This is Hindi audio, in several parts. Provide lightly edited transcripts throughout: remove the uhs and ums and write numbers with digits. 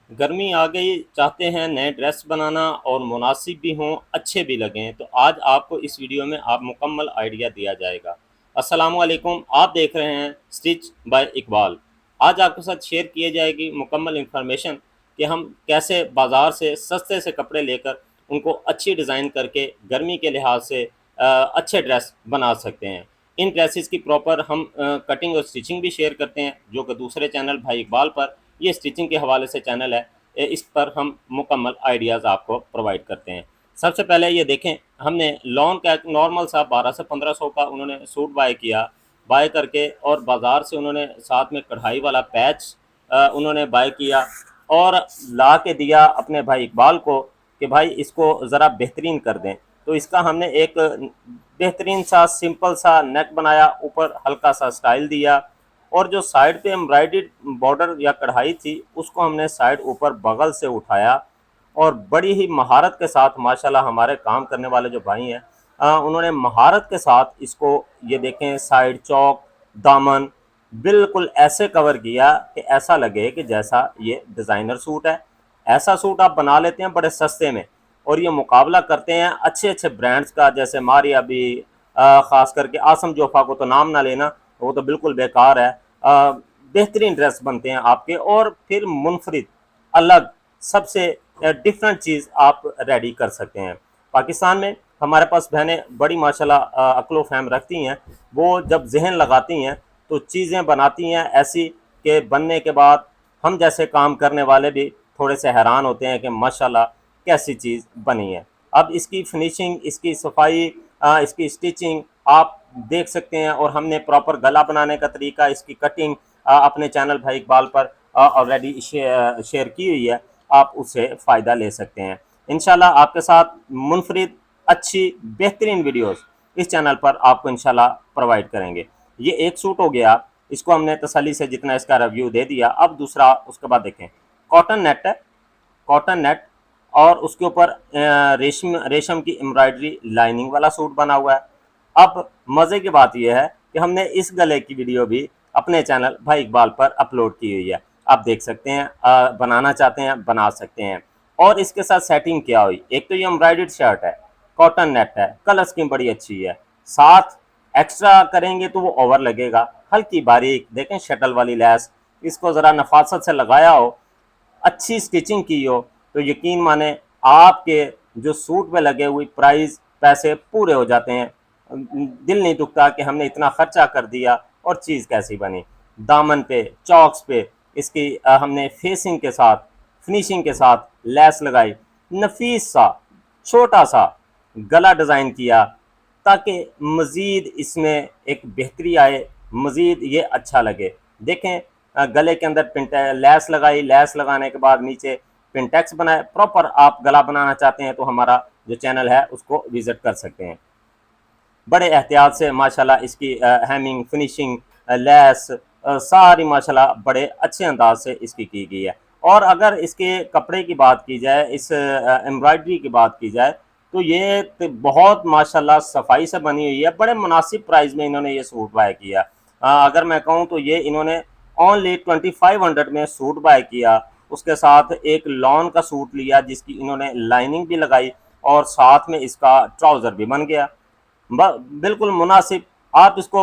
गर्मी आ गई, चाहते हैं नए ड्रेस बनाना और मुनासिब भी हों, अच्छे भी लगें, तो आज आपको इस वीडियो में आप मुकम्मल आइडिया दिया जाएगा। अस्सलामु अलैकुम, आप देख रहे हैं स्टिच बाय इकबाल। आज आपके साथ शेयर किए जाएगी मुकम्मल इन्फॉर्मेशन कि हम कैसे बाज़ार से सस्ते से कपड़े लेकर उनको अच्छी डिज़ाइन करके गर्मी के लिहाज से अच्छे ड्रेस बना सकते हैं। इन ड्रेसेस की प्रॉपर हम कटिंग और स्टिचिंग भी शेयर करते हैं, जो कि दूसरे चैनल भाई इकबाल पर, ये स्टिचिंग के हवाले से चैनल है, इस पर हम मुकम्मल आइडियाज़ आपको प्रोवाइड करते हैं। सबसे पहले ये देखें, हमने लॉन का एक नॉर्मल सा 1200-1500 का उन्होंने सूट बाय किया। बाय करके और बाज़ार से उन्होंने साथ में कढ़ाई वाला पैच उन्होंने बाय किया और ला के दिया अपने भाई इकबाल को कि भाई इसको ज़रा बेहतरीन कर दें। तो इसका हमने एक बेहतरीन सा सिंपल सा नेक बनाया, ऊपर हल्का सा स्टाइल दिया और जो साइड पे एम्ब्रॉयडर्ड बॉर्डर या कढ़ाई थी उसको हमने साइड ऊपर बगल से उठाया और बड़ी ही महारत के साथ, माशाल्लाह हमारे काम करने वाले जो भाई हैं उन्होंने महारत के साथ इसको, ये देखें, साइड चौक, दामन बिल्कुल ऐसे कवर किया कि ऐसा लगे कि जैसा ये डिज़ाइनर सूट है। ऐसा सूट आप बना लेते हैं बड़े सस्ते में और ये मुकाबला करते हैं अच्छे अच्छे ब्रांड्स का, जैसे मारिया भी, ख़ास करके आसम जोफ़ा को तो नाम ना लेना, वो तो बिल्कुल बेकार है। बेहतरीन ड्रेस बनते हैं आपके और फिर मुनफरिद अलग सबसे डिफरेंट चीज़ आप रेडी कर सकते हैं। पाकिस्तान में हमारे पास बहनें बड़ी माशाल्लाह अक्ल व फ़हम रखती हैं, वो जब ज़हन लगाती हैं तो चीज़ें बनाती हैं ऐसी कि बनने के बाद हम जैसे काम करने वाले भी थोड़े से हैरान होते हैं कि माशाल्लाह कैसी चीज़ बनी है। अब इसकी फिनिशिंग, इसकी सफाई, इसकी स्टिचिंग आप देख सकते हैं और हमने प्रॉपर गला बनाने का तरीका, इसकी कटिंग अपने चैनल भाई इकबाल पर ऑलरेडी शेयर की हुई है, आप उससे फ़ायदा ले सकते हैं। इंशाल्लाह आपके साथ मुनफरिद अच्छी बेहतरीन वीडियोस इस चैनल पर आपको इंशाल्लाह प्रोवाइड करेंगे। ये एक सूट हो गया, इसको हमने तसल्ली से जितना इसका रिव्यू दे दिया। अब दूसरा, उसके बाद देखें, कॉटन नेट है, कॉटन नेट और उसके ऊपर रेशम रेशम की एम्ब्रॉयडरी लाइनिंग वाला सूट बना हुआ है। अब मज़े की बात यह है कि हमने इस गले की वीडियो भी अपने चैनल भाई इकबाल पर अपलोड की हुई है, आप देख सकते हैं। बनाना चाहते हैं बना सकते हैं। और इसके साथ सेटिंग क्या हुई, एक तो ये एम्ब्रॉयडर्ड शर्ट है, कॉटन नेट है, कलर स्कीम बड़ी अच्छी है, साथ एक्स्ट्रा करेंगे तो वो ओवर लगेगा, हल्की बारीक देखें शटल वाली लैस, इसको ज़रा नफासत से लगाया हो, अच्छी स्टिचिंग की हो, तो यकीन माने आपके जो सूट पे लगे हुए प्राइस पैसे पूरे हो जाते हैं। दिल नहीं दुखता कि हमने इतना खर्चा कर दिया और चीज़ कैसी बनी। दामन पे, चौक्स पे इसकी हमने फेसिंग के साथ, फिनिशिंग के साथ लैस लगाई, नफीस सा छोटा सा गला डिज़ाइन किया ताकि मज़ीद इसमें एक बेहतरी आए, मज़ीद ये अच्छा लगे। देखें, गले के अंदर लैस लगाई, लैस लगाने के बाद नीचे पिंटेक्स बनाए। प्रॉपर आप गला बनाना चाहते हैं तो हमारा जो चैनल है उसको विज़िट कर सकते हैं। बड़े एहतियात से माशाल्लाह इसकी हैमिंग, फिनिशिंग, लैस सारी माशाल्लाह बड़े अच्छे अंदाज से इसकी की गई है। और अगर इसके कपड़े की बात की जाए, इस एम्ब्रॉयडरी की बात की जाए, तो ये बहुत माशाल्लाह सफाई से बनी हुई है। बड़े मुनासिब प्राइस में इन्होंने ये सूट बाय किया। अगर मैं कहूँ तो ये इन्होंने ओनली 2500 में सूट बाय किया। उसके साथ एक लॉन का सूट लिया जिसकी इन्होंने लाइनिंग भी लगाई और साथ में इसका ट्राउज़र भी बन गया। बिल्कुल मुनासिब। आप इसको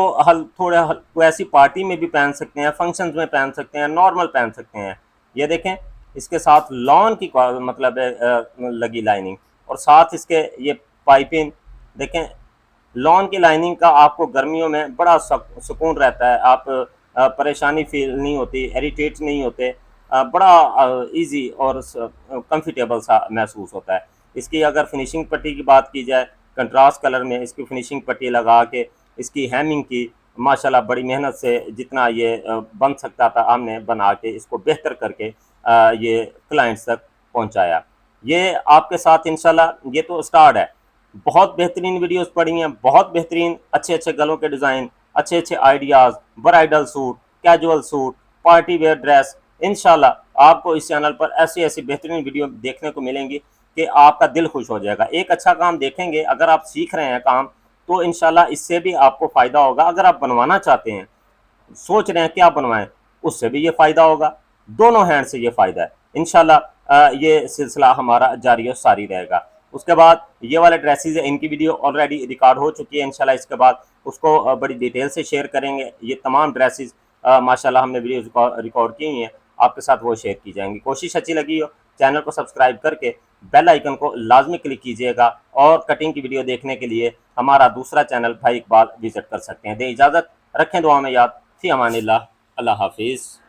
कोई ऐसी पार्टी में भी पहन सकते हैं, फंक्शंस में पहन सकते हैं, नॉर्मल पहन सकते हैं। ये देखें, इसके साथ लॉन की मतलब लगी लाइनिंग और साथ इसके ये पाइपिंग देखें। लॉन की लाइनिंग का आपको गर्मियों में बड़ा सुकून रहता है, आप परेशानी फील नहीं होती, इरिटेट नहीं होते, बड़ा इजी और कंफर्टेबल सा महसूस होता है। इसकी अगर फिनिशिंग पट्टी की बात की जाए, कंट्रास्ट कलर में इसकी फिनिशिंग पट्टी लगा के इसकी हैमिंग की, माशाल्लाह बड़ी मेहनत से जितना ये बन सकता था हमने बना के इसको बेहतर करके ये क्लाइंट्स तक पहुंचाया। ये आपके साथ इंशाल्लाह, ये तो स्टार्ट है। बहुत बेहतरीन वीडियोस पड़ी हैं, बहुत बेहतरीन अच्छे अच्छे गलों के डिज़ाइन, अच्छे अच्छे ideas, bridal suit, casual suit, party wear dress. इंशाल्लाह आपको इस चैनल पर ऐसी ऐसी बेहतरीन वीडियो देखने को मिलेंगी कि आपका दिल खुश हो जाएगा। एक अच्छा काम देखेंगे, अगर आप सीख रहे हैं काम, तो इंशाल्लाह इससे भी आपको फ़ायदा होगा। अगर आप बनवाना चाहते हैं, सोच रहे हैं क्या बनवाएं, उससे भी ये फ़ायदा होगा। दोनों हैंड से ये फ़ायदा है। इंशाल्लाह ये सिलसिला हमारा जारी और सारी रहेगा। उसके बाद ये वाले ड्रेसेस है, इनकी वीडियो ऑलरेडी रिकॉर्ड हो चुकी है। इंशाल्लाह इसके बाद उसको बड़ी डिटेल से शेयर करेंगे। ये तमाम ड्रेसेस माशाल्लाह हमने वीडियो रिकॉर्ड की हुई हैं, आपके साथ वो शेयर की जाएंगी। कोशिश अच्छी लगी हो चैनल को सब्सक्राइब करके बेल आइकन को लाजमी क्लिक कीजिएगा, और कटिंग की वीडियो देखने के लिए हमारा दूसरा चैनल भाई इकबाल विजिट कर सकते हैं। दे इजाज़त, रखें दुआ में याद, फी अमानिल्लाह, अल्लाह हाफिज़।